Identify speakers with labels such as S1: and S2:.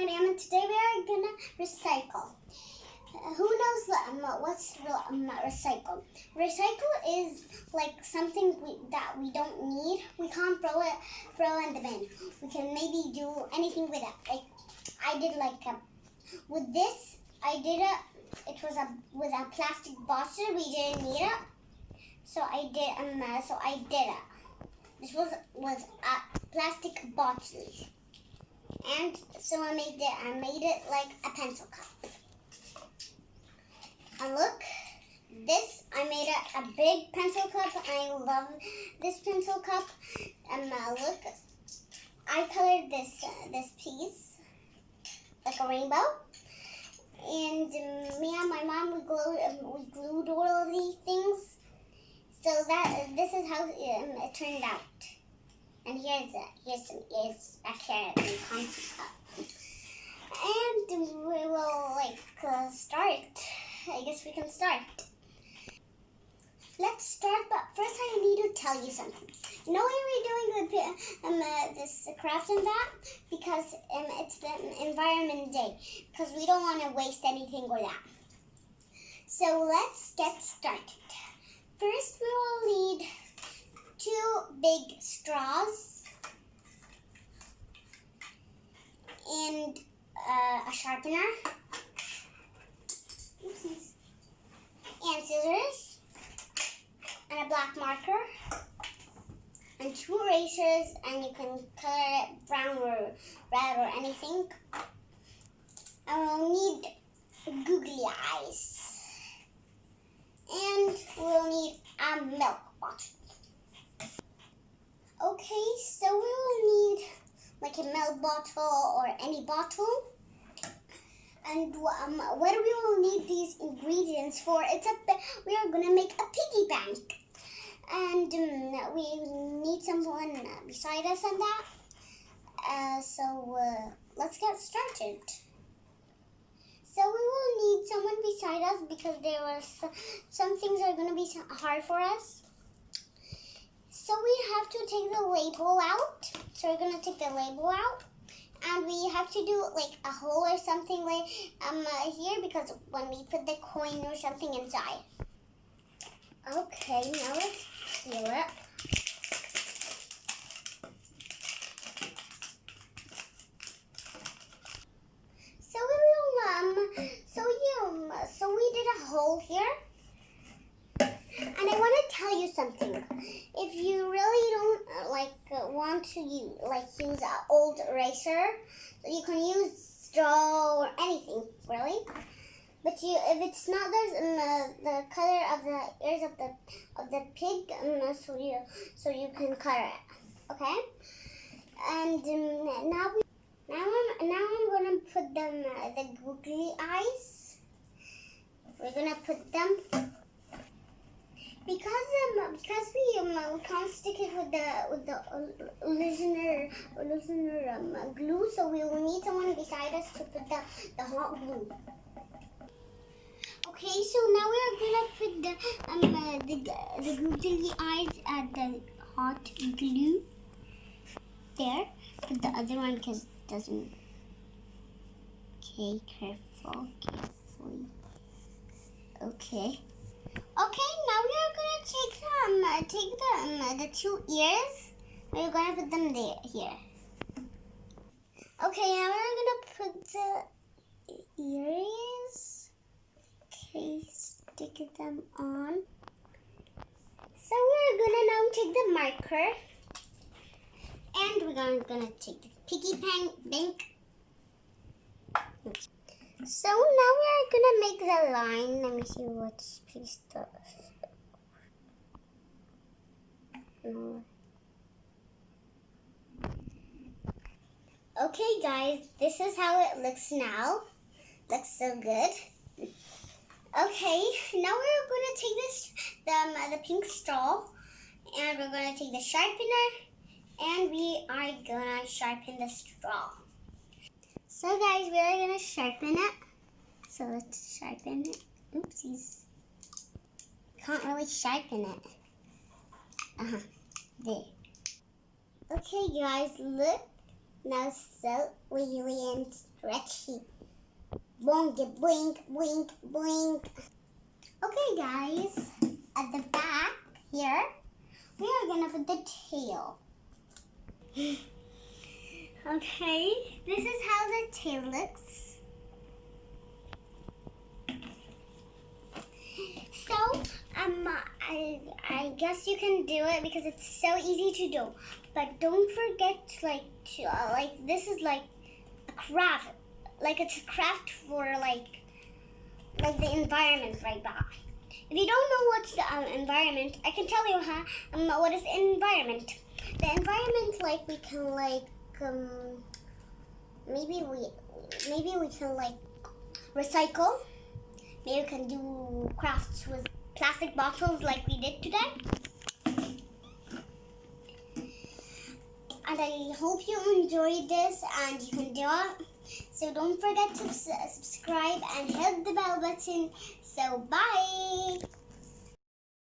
S1: Miriam, and today we are gonna recycle. Who knows what's recycle? Recycle is like something that we don't need. We can't throw in the bin. We can maybe do anything with it. Like I did with this. I did it. It was with a plastic bottle. We didn't need it, so I did it. This was a plastic bottle, and so I made it like a pencil cup. And look, this I made it a big pencil cup. I love this pencil cup. And look, I colored this piece like a rainbow. And me and my mom we glued all of these things. So this is how it turned out. And here's a carrot and pencil cup. And we will start. I guess we can start. Let's start, but first I need to tell you something. You know why we're doing this craft and that? Because it's the Environment Day. Because we don't want to waste anything or that. So let's get started. First we will need 2 big straws and a sharpener. Oopsies. And scissors, and a black marker, and 2 erasers, and you can color it brown or red or anything. And we'll need googly eyes, and we'll need a milk bottle. Okay, so we will need like a milk bottle or any bottle. And what we will need these ingredients for? We are gonna make a piggy bank, and we need someone beside us and that. So let's get started. So we will need someone beside us because there are some things are gonna be hard for us. So we have to take the label out. So we're gonna take the label out. And we have to do like a hole or something like here because when we put the coin or something inside. Okay, now let's seal it. So we did a hole here. And I want to tell you something. If you really don't want to use an old eraser, so you can use straw or anything really. But if it's not the color of the ears of the pig, so you can color it. Okay. And now I'm gonna put them the googly eyes. We're gonna put them. Because we can't stick it with the original glue, so we will need someone beside us to put the hot glue. Okay, so now we are gonna put the googly eyes at the hot glue there. Put the other one because it doesn't. Okay, carefully. Okay. Okay, now we are gonna take the 2 ears. We're gonna put them here. Okay, now we're gonna put the ears. Okay, stick them on. So we're gonna now take the marker, and we're gonna take the Piggybank. So now we're gonna make the line. Let me see what piece does. No. Okay, guys, this is how it looks now. Looks so good. Okay, now we're gonna take the pink straw, and we're gonna take the sharpener, and we are gonna sharpen the straw. So guys, we are gonna sharpen it. So let's sharpen it. Oopsies. Can't really sharpen it. There. Okay guys, look. Now so really and stretchy. Boink, boink, boink, boink. Okay, guys, at the back here, we are gonna put the tail. Okay, this is how the tail looks. So, I guess you can do it because it's so easy to do. But don't forget, this is like a craft. Like it's a craft for like the environment right back. If you don't know what's the environment, I can tell you what is the environment. The environment, like we can like maybe we can like recycle. Maybe we can do crafts with plastic bottles like we did today. And I hope you enjoyed this and you can do it. So don't forget to subscribe and hit the bell button. So bye!